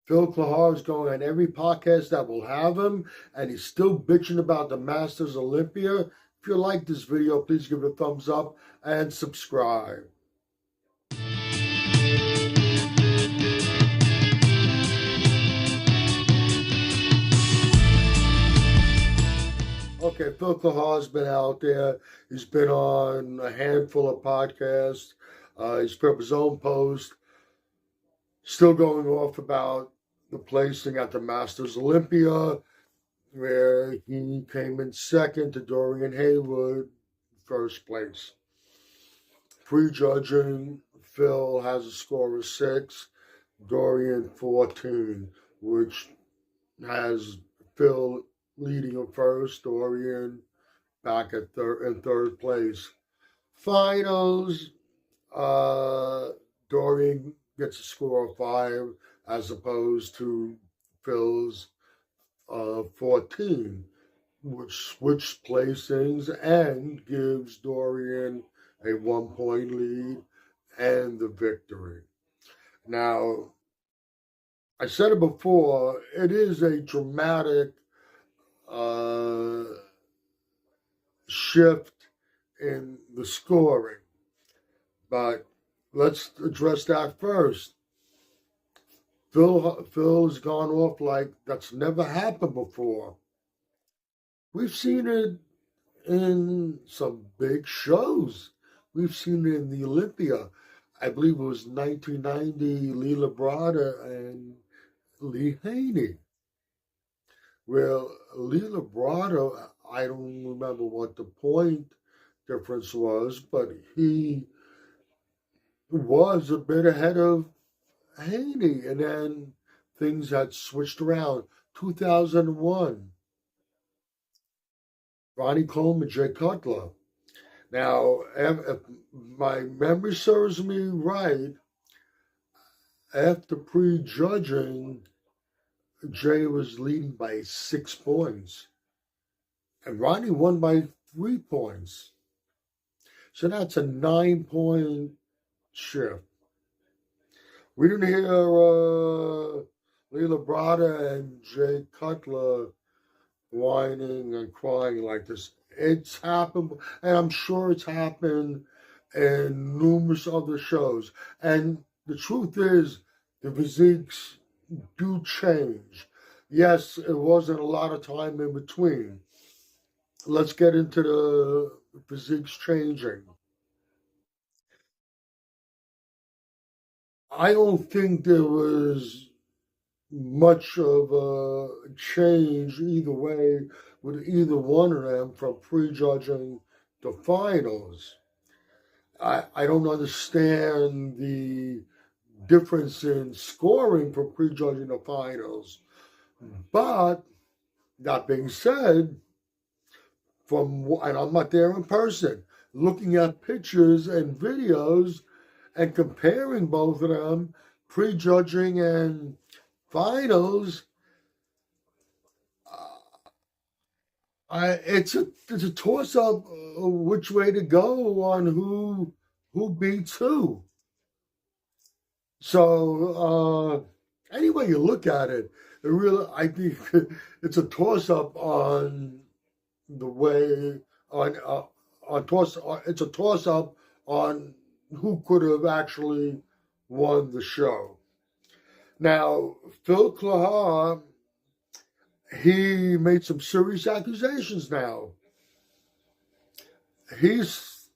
Phil Clahar is going on every podcast that will have him, and he's still bitching about the Masters Olympia. If you like this video, please give it a thumbs up and subscribe. Okay, Phil Clahar's been out there. He's been on a handful of podcasts. He's put up his own post, still going off about the placing at the Masters Olympia, where he came in second to Dorian Haywood, first place. Prejudging, Phil has a score of 6, Dorian 14, which has Phil leading him first, Dorian back at in third place. Finals, Dorian gets a score of 5 as opposed to Phil's 14, which switched placings and gives Dorian a 1-point lead and the victory. Now, I said it before, it is a dramatic shift in the scoring, but let's address that first. Phil's gone off like that's never happened before. We've seen it in some big shows. We've seen it in the Olympia. I believe it was 1990, Lee Labrada and Lee Haney. Well, Lee Labrada, I don't remember what the point difference was, but he was a bit ahead of Haney, and then things had switched around. 2001, Ronnie Coleman, Jay Cutler. Now, if my memory serves me right, after prejudging, Jay was leading by 6 points, and Ronnie won by 3 points. So that's a 9-point shift. We didn't hear Lee Labrada and Jay Cutler whining and crying like this. It's happened, and I'm sure it's happened in numerous other shows. And the truth is, the physiques do change. Yes, it wasn't a lot of time in between. Let's get into the physiques changing. I don't think there was much of a change either way with either one of them from prejudging to finals. I don't understand the difference in scoring from prejudging to finals. But that being said, and I'm not there in person, looking at pictures and videos and comparing both of them, prejudging and finals, it's a toss-up which way to go on who beats who. So any way you look at it, I think it's a toss-up on the way it's a toss-up on who could have actually won the show. Now, Phil Clahar, he made some serious accusations now. He's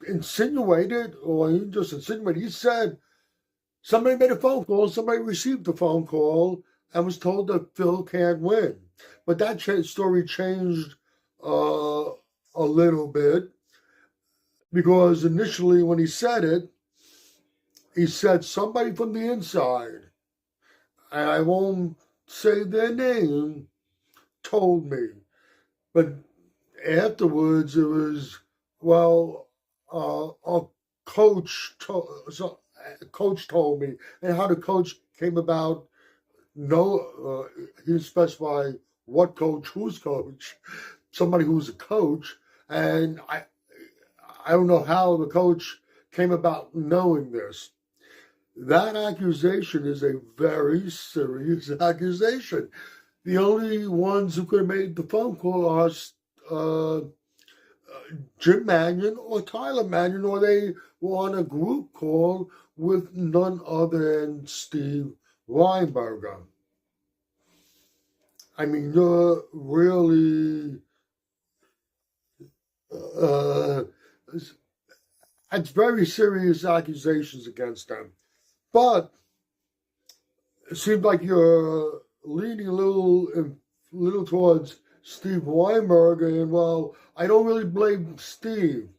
insinuated, or he just insinuated, he said somebody made a phone call, somebody received a phone call and was told that Phil can't win. But that story changed a little bit, because initially when he said it, he said somebody from the inside, and I won't say their name, told me. But afterwards it was, well, a coach told me. And how the coach came about, no, he didn't specify what coach, whose coach, somebody who's a coach. And I don't know how the coach came about knowing this. that accusation is a very serious accusation. The only ones who could have made the phone call are Jim Mannion or Tyler Mannion, or they were on a group call with none other than Steve Weinberger. I mean, you're really, it's very serious accusations against them. But it seems like you're leaning a little towards Steve Weinberger, and well, I don't really blame Steve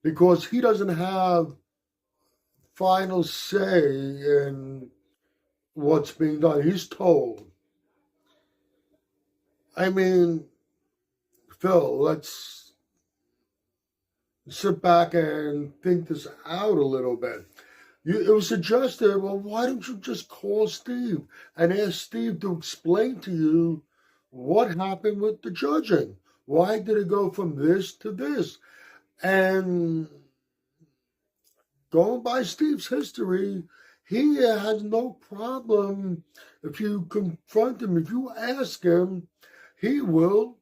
because he doesn't have final say in what's being done. He's told. I mean, Phil, let's sit back and think this out a little bit. It was suggested, well, why don't you just call Steve and ask Steve to explain to you what happened with the judging? Why did it go from this to this? And going by Steve's history, he has no problem if you confront him, if you ask him, he will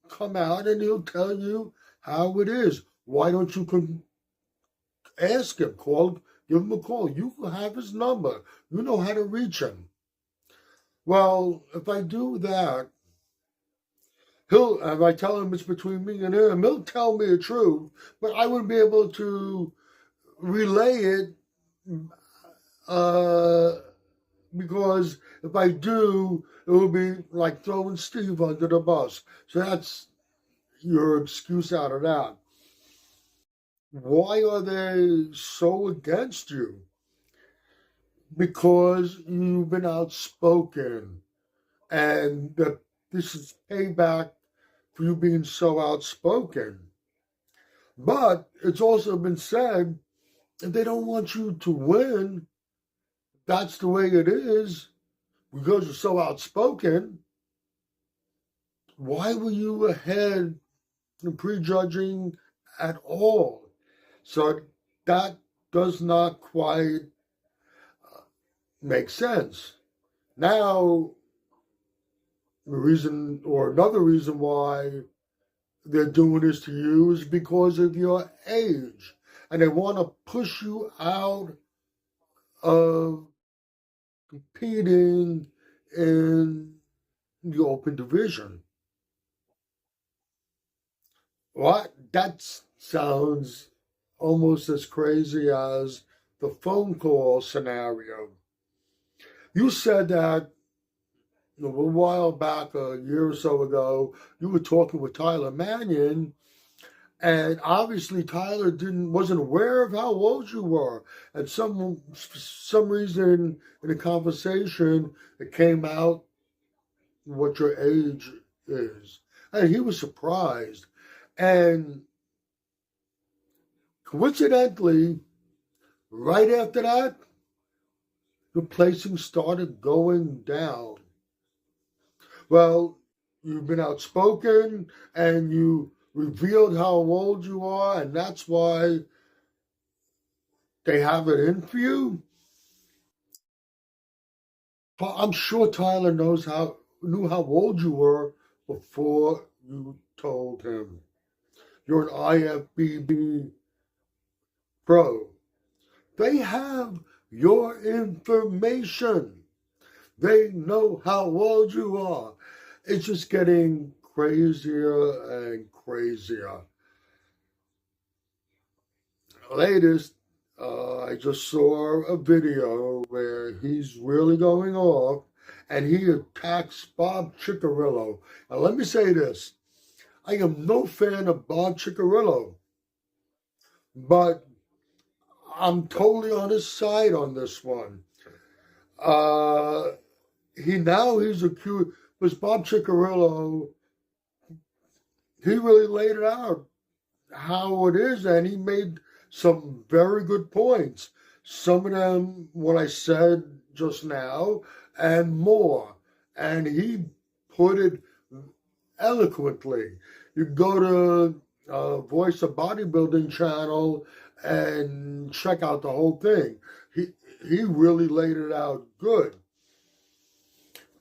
come out and he'll tell you how it is. Why don't you ask him, give him a call. You have his number. You know how to reach him. Well, if I do that, if I tell him it's between me and him, he'll tell me the truth, but I wouldn't be able to relay it because if I do, it will be like throwing Steve under the bus. So that's your excuse out of that. Why are they so against you? Because you've been outspoken, and this is payback for you being so outspoken. But it's also been said, if they don't want you to win, that's the way it is, because you're so outspoken. Why were you ahead in prejudging at all? So that does not quite make sense. Now, another reason why they're doing this to you is because of your age, and they want to push you out of competing in the open division. What? That sounds almost as crazy as the phone call scenario. You said that a while back, a year or so ago, you were talking with Tyler Mannion, and obviously Tyler wasn't aware of how old you were. And for some reason in the conversation, it came out what your age is. And he was surprised. And coincidentally, right after that, the placing started going down. Well, you've been outspoken and you revealed how old you are, and that's why they have it in for you. But I'm sure Tyler knew how old you were before you told him. You're an IFBB pro. They have your information. They know how old you are. It's just getting crazier and crazier. Latest, I just saw a video where he's really going off and he attacks Bob Ciccarello. Now, let me say this. I am no fan of Bob Ciccarello, but I'm totally on his side on this one. He's accused, because Bob Ciccarello, he really laid it out how it is, and he made some very good points. Some of them, what I said just now, and more. And he put it eloquently. You go to Voice of Bodybuilding channel and check out the whole thing. he really laid it out good.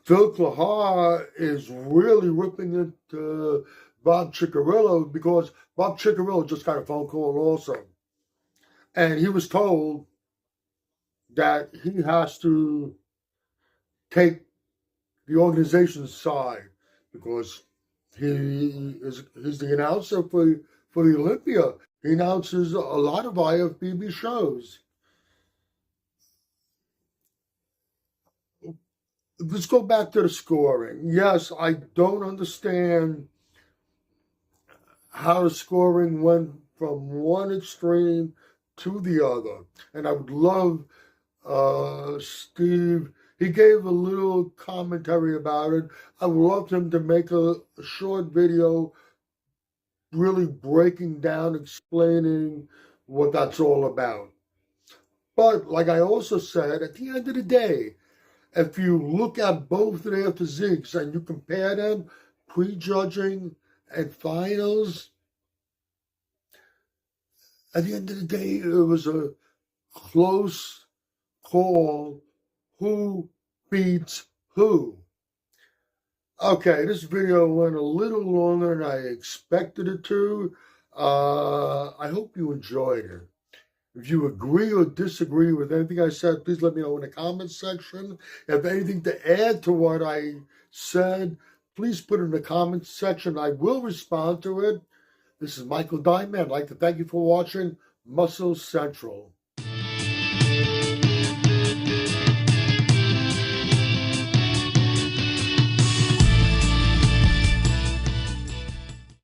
Phil Clahar is really ripping into Bob Ciccarello because Bob Ciccarello just got a phone call also. And he was told that he has to take the organization's side because he's the announcer for the Olympia. He announces a lot of IFBB shows. Let's go back to the scoring. Yes, I don't understand how the scoring went from one extreme to the other. And I would love Steve, he gave a little commentary about it. I would love him to make a short video really breaking down, explaining what that's all about. But like I also said, at the end of the day, if you look at both of their physiques and you compare them, prejudging and finals, at the end of the day, it was a close call. Who beats who? Okay, this video went a little longer than I expected it to. I hope you enjoyed it. If you agree or disagree with anything I said, please let me know in the comments section. If anything to add to what I said, please put it in the comments section. I will respond to it. This is Michael Diamond. I'd like to thank you for watching Muscle Central.